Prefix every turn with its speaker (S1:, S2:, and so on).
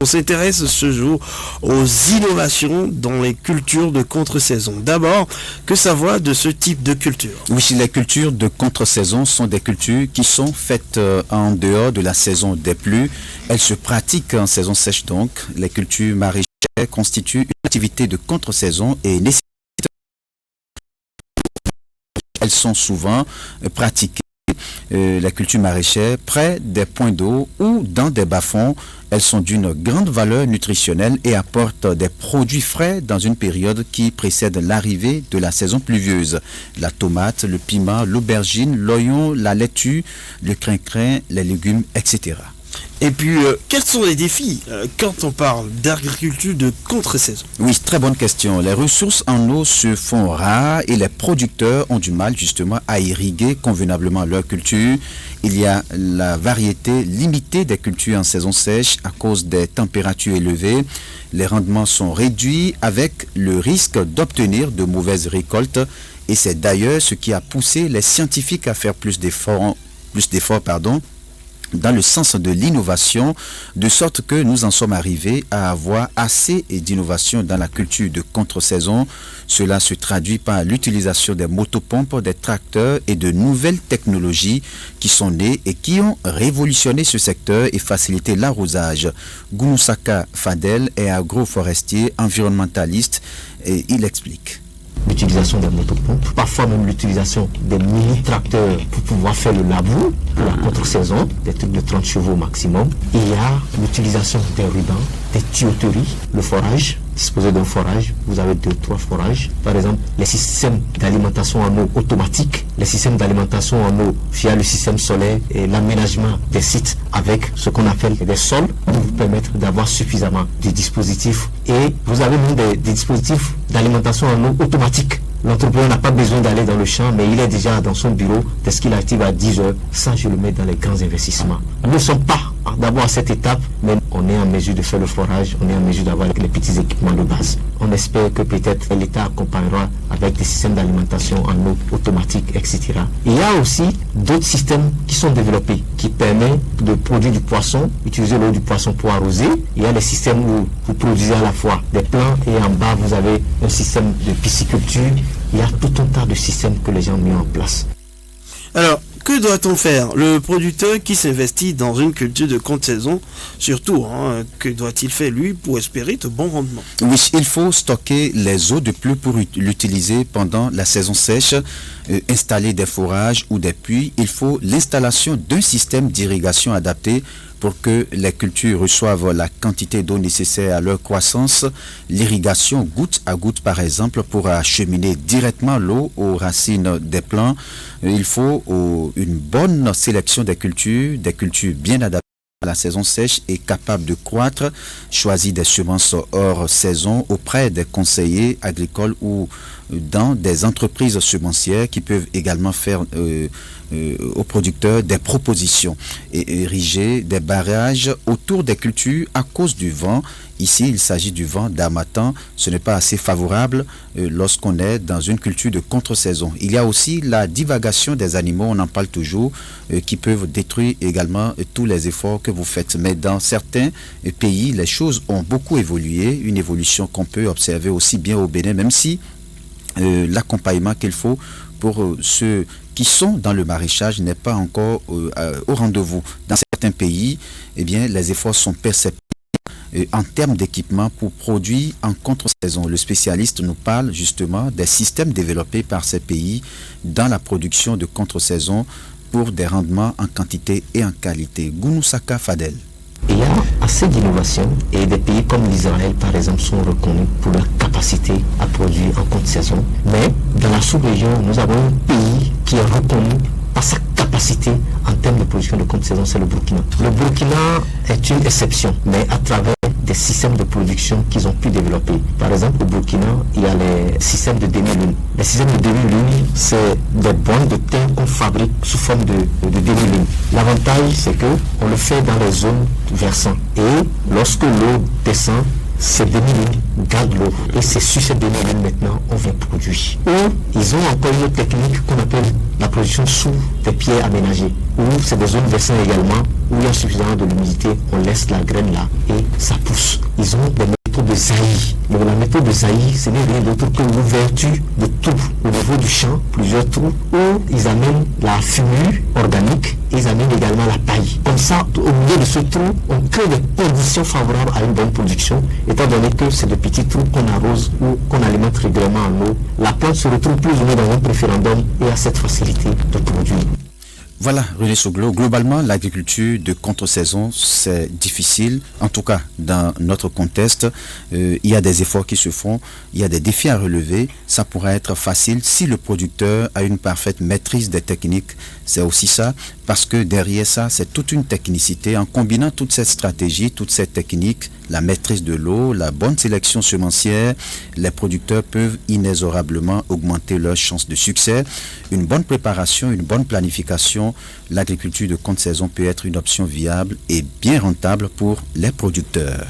S1: On s'intéresse ce jour aux innovations dans les cultures de contre-saison. D'abord, que savoir de ce type de culture?
S2: Oui, les cultures de contre-saison sont des cultures qui sont faites en dehors de la saison des pluies. Elles se pratiquent en saison sèche donc. Les cultures maraîchères constituent une activité de contre-saison et nécessitent. Elles sont souvent pratiquées, la culture maraîchère, près des points d'eau ou dans des bas-fonds. Elles sont d'une grande valeur nutritionnelle et apportent des produits frais dans une période qui précède l'arrivée de la saison pluvieuse. La tomate, le piment, l'aubergine, l'oignon, la laitue, le crin-crin, les légumes, etc.
S1: Et puis, quels sont les défis quand on parle d'agriculture de contre-saison?
S2: Oui, très bonne question. Les ressources en eau se font rares et les producteurs ont du mal justement à irriguer convenablement leur culture. Il y a la variété limitée des cultures en saison sèche à cause des températures élevées. Les rendements sont réduits avec le risque d'obtenir de mauvaises récoltes. Et c'est d'ailleurs ce qui a poussé les scientifiques à faire plus d'efforts, dans le sens de l'innovation, de sorte que nous en sommes arrivés à avoir assez d'innovation dans la culture de contre-saison. Cela se traduit par l'utilisation des motopompes, des tracteurs et de nouvelles technologies qui sont nées et qui ont révolutionné ce secteur et facilité l'arrosage. Gounousaka Fadel est agroforestier, environnementaliste et il explique.
S3: L'utilisation des motopompes, parfois même l'utilisation des mini-tracteurs pour pouvoir faire le labour pour la contre-saison, des trucs de 30 chevaux maximum. Il y a l'utilisation des rubans, des tuyauteries, le forage. Disposer d'un forage, vous avez 2-3 forages. Par exemple, les systèmes d'alimentation en eau automatique, les systèmes d'alimentation en eau via le système solaire et l'aménagement des sites avec ce qu'on appelle des sols pour vous permettre d'avoir suffisamment de dispositifs. Et vous avez même des dispositifs d'alimentation en eau automatique. L'entrepreneur n'a pas besoin d'aller dans le champ, mais il est déjà dans son bureau dès qu'il active à 10 heures. Ça, je le mets dans les grands investissements. Nous ne sommes pas d'abord à cette étape, mais on est en mesure de faire le forage, on est en mesure d'avoir les petits équipements de base. On espère que peut-être l'État accompagnera avec des systèmes d'alimentation en eau automatique, etc. Il y a aussi d'autres systèmes qui sont développés, qui permettent de produire du poisson, utiliser l'eau du poisson pour arroser. Il y a les systèmes où vous produisez à la fois des plants et en bas vous avez un système de pisciculture. Il y a tout un tas de systèmes que les gens ont mis en place.
S1: Alors, que doit-on faire? Le producteur qui s'investit dans une culture de contre-saison, surtout, que doit-il faire lui pour espérer de bons rendements?
S2: Oui, il faut stocker les eaux de pluie pour l'utiliser pendant la saison sèche, installer des forages ou des puits. Il faut l'installation d'un système d'irrigation adapté pour que les cultures reçoivent la quantité d'eau nécessaire à leur croissance. L'irrigation goutte à goutte, par exemple, pour acheminer directement l'eau aux racines des plants. Il faut une bonne sélection des cultures bien adaptées à la saison sèche et capables de croître. Choisir des semences hors saison auprès des conseillers agricoles ou dans des entreprises semencières qui peuvent également faire aux producteurs des propositions et ériger des barrages autour des cultures à cause du vent. Ici, il s'agit du vent d'harmattan. Ce n'est pas assez favorable lorsqu'on est dans une culture de contre-saison. Il y a aussi la divagation des animaux, on en parle toujours, qui peuvent détruire également tous les efforts que vous faites. Mais dans certains pays, les choses ont beaucoup évolué, une évolution qu'on peut observer aussi bien au Bénin, même si l'accompagnement qu'il faut pour ceux qui sont dans le maraîchage n'est pas encore au rendez-vous. Dans certains pays, eh bien, les efforts sont perceptibles en termes d'équipement pour produire en contre-saison. Le spécialiste nous parle justement des systèmes développés par ces pays dans la production de contre-saison pour des rendements en quantité et en qualité. Gounousaka Fadel.
S3: Il y a assez d'innovation et des pays comme l'Israël, par exemple, sont reconnus pour leur capacité à produire en contre-saison. Mais dans la sous-région, nous avons un pays qui est reconnu par sa capacité en termes de production de contre-saison, c'est le Burkina. Le Burkina est une exception, mais à travers des systèmes de production qu'ils ont pu développer. Par exemple, au Burkina, il y a les systèmes de demi-lune. Les systèmes de demi-lune, c'est des bandes de terre qu'on fabrique sous forme de demi-lune. L'avantage, c'est qu'on le fait dans les zones versantes. Et lorsque l'eau descend, ces demi-lunes gardent l'eau. Et c'est sur ces demi-lunes maintenant on vient produire. Ou ils ont encore une autre technique qu'on appelle la production sous des pierres aménagées. Ou c'est des zones versant également où il y a suffisamment de l'humidité, on laisse la graine là et ça pousse. Ils ont des méthodes de saillie. Donc la méthode de saillie, ce n'est rien d'autre que l'ouverture de trous au niveau du champ, plusieurs trous, où ils amènent la fumure organique et ils amènent également la paille. Comme ça, au milieu de ce trou, on crée des conditions favorables à une bonne production, étant donné que c'est de petits trous qu'on arrose ou qu'on alimente régulièrement en eau. La plante se retrouve plus ou moins dans un préférendum et a cette facilité de produire.
S2: Voilà, René Soglo. Globalement, l'agriculture de contre-saison, c'est difficile. En tout cas, dans notre contexte, il y a des efforts qui se font, il y a des défis à relever. Ça pourrait être facile si le producteur a une parfaite maîtrise des techniques. C'est aussi ça, parce que derrière ça, c'est toute une technicité. En combinant toute cette stratégie, toutes ces techniques, la maîtrise de l'eau, la bonne sélection semencière, les producteurs peuvent inexorablement augmenter leurs chances de succès. Une bonne préparation, une bonne planification, l'agriculture de contre-saison peut être une option viable et bien rentable pour les producteurs.